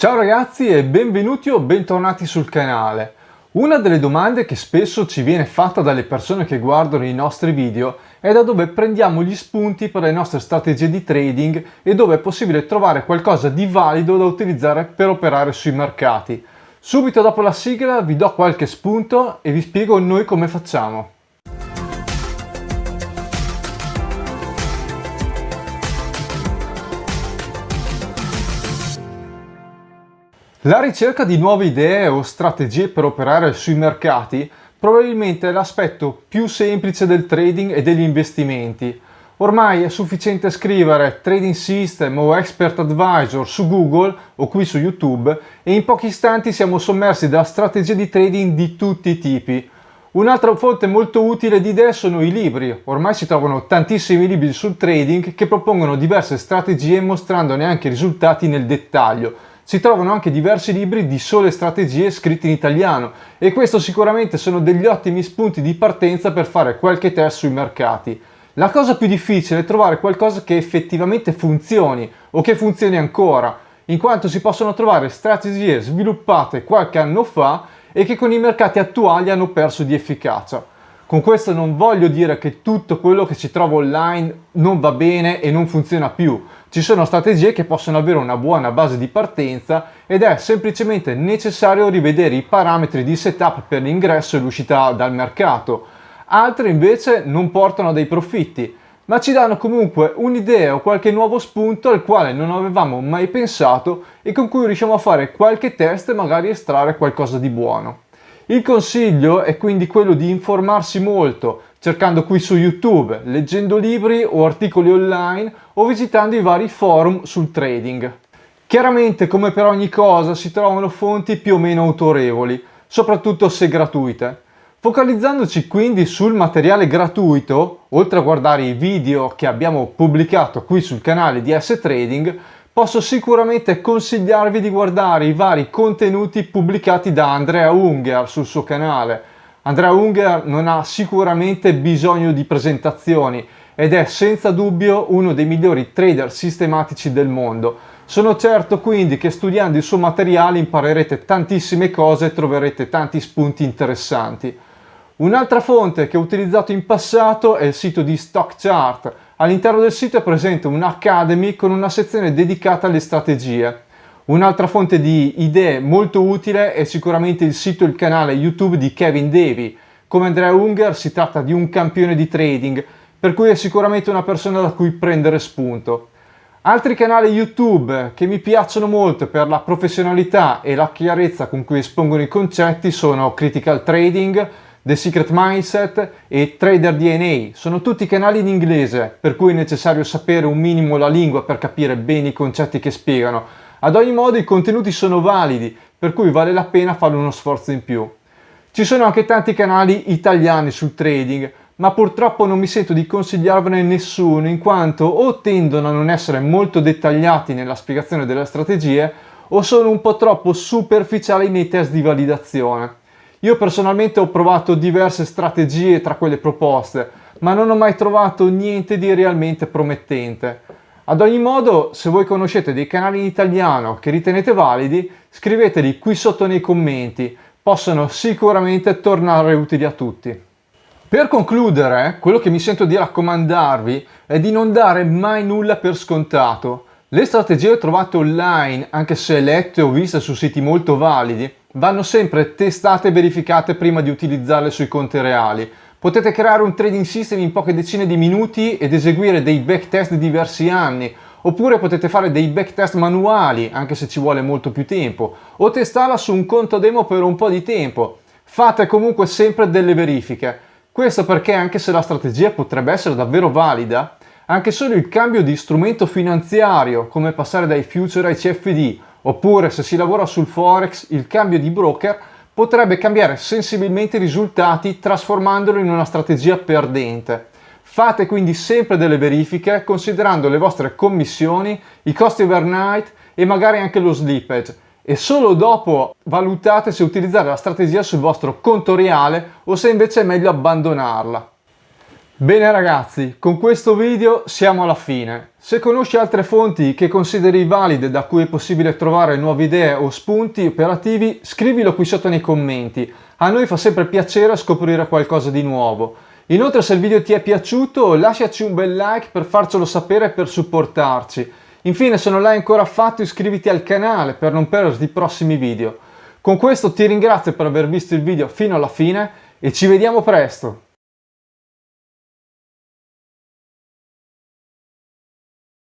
Ciao ragazzi e benvenuti o bentornati sul canale. Una delle domande che spesso ci viene fatta dalle persone che guardano i nostri video è da dove prendiamo gli spunti per le nostre strategie di trading e dove è possibile trovare qualcosa di valido da utilizzare per operare sui mercati. Subito dopo la sigla vi do qualche spunto e vi spiego noi come facciamo. La ricerca di nuove idee o strategie per operare sui mercati probabilmente è l'aspetto più semplice del trading e degli investimenti. Ormai è sufficiente scrivere Trading System o Expert Advisor su Google o qui su YouTube e in pochi istanti siamo sommersi da strategie di trading di tutti i tipi. Un'altra fonte molto utile di idee sono i libri. Ormai si trovano tantissimi libri sul trading che propongono diverse strategie mostrandone anche i risultati nel dettaglio. Si trovano anche diversi libri di sole strategie scritti in italiano e questo sicuramente sono degli ottimi spunti di partenza per fare qualche test sui mercati. La cosa più difficile è trovare qualcosa che effettivamente funzioni o che funzioni ancora, in quanto si possono trovare strategie sviluppate qualche anno fa e che con i mercati attuali hanno perso di efficacia. Con questo non voglio dire che tutto quello che si trova online non va bene e non funziona più. Ci sono strategie che possono avere una buona base di partenza ed è semplicemente necessario rivedere i parametri di setup per l'ingresso e l'uscita dal mercato. Altre invece non portano a dei profitti, ma ci danno comunque un'idea o qualche nuovo spunto al quale non avevamo mai pensato e con cui riusciamo a fare qualche test e magari estrarre qualcosa di buono. Il consiglio è quindi quello di informarsi molto, cercando qui su YouTube, leggendo libri o articoli online o visitando i vari forum sul trading. Chiaramente, come per ogni cosa, si trovano fonti più o meno autorevoli, soprattutto se gratuite. Focalizzandoci quindi sul materiale gratuito, oltre a guardare i video che abbiamo pubblicato qui sul canale di S-Trading, posso sicuramente consigliarvi di guardare i vari contenuti pubblicati da Andrea Unger sul suo canale. Andrea Unger non ha sicuramente bisogno di presentazioni ed è senza dubbio uno dei migliori trader sistematici del mondo. Sono certo quindi che studiando il suo materiale imparerete tantissime cose e troverete tanti spunti interessanti. Un'altra fonte che ho utilizzato in passato è il sito di Stock Chart. All'interno del sito è presente un'Academy con una sezione dedicata alle strategie. Un'altra fonte di idee molto utile è sicuramente il sito e il canale YouTube di Kevin Davey. Come Andrea Unger si tratta di un campione di trading, per cui è sicuramente una persona da cui prendere spunto. Altri canali YouTube che mi piacciono molto per la professionalità e la chiarezza con cui espongono i concetti sono Critical Trading, The Secret Mindset e Trader DNA. Sono tutti canali in inglese, per cui è necessario sapere un minimo la lingua per capire bene i concetti che spiegano. Ad ogni modo i contenuti sono validi, per cui vale la pena fare uno sforzo in più. Ci sono anche tanti canali italiani sul trading, ma purtroppo non mi sento di consigliarvene nessuno, in quanto o tendono a non essere molto dettagliati nella spiegazione delle strategie, o sono un po' troppo superficiali nei test di validazione. Io personalmente ho provato diverse strategie tra quelle proposte, ma non ho mai trovato niente di realmente promettente. Ad ogni modo, se voi conoscete dei canali in italiano che ritenete validi, scriveteli qui sotto nei commenti, possono sicuramente tornare utili a tutti. Per concludere, quello che mi sento di raccomandarvi è di non dare mai nulla per scontato. Le strategie trovate online, anche se lette o viste su siti molto validi, vanno sempre testate e verificate prima di utilizzarle sui conti reali. Potete creare un trading system in poche decine di minuti ed eseguire dei backtest di diversi anni, oppure potete fare dei backtest manuali, anche se ci vuole molto più tempo, o testarla su un conto demo per un po' di tempo. Fate comunque sempre delle verifiche. Questo perché anche se la strategia potrebbe essere davvero valida, anche solo il cambio di strumento finanziario, come passare dai future ai CFD, oppure se si lavora sul Forex, il cambio di broker potrebbe cambiare sensibilmente i risultati trasformandolo in una strategia perdente. Fate quindi sempre delle verifiche considerando le vostre commissioni, i costi overnight e magari anche lo slippage e solo dopo valutate se utilizzare la strategia sul vostro conto reale o se invece è meglio abbandonarla. Bene ragazzi, con questo video siamo alla fine. Se conosci altre fonti che consideri valide da cui è possibile trovare nuove idee o spunti operativi, scrivilo qui sotto nei commenti. A noi fa sempre piacere scoprire qualcosa di nuovo. Inoltre, se il video ti è piaciuto, lasciaci un bel like per farcelo sapere e per supportarci. Infine, se non l'hai ancora fatto, iscriviti al canale per non perderti i prossimi video. Con questo ti ringrazio per aver visto il video fino alla fine e ci vediamo presto!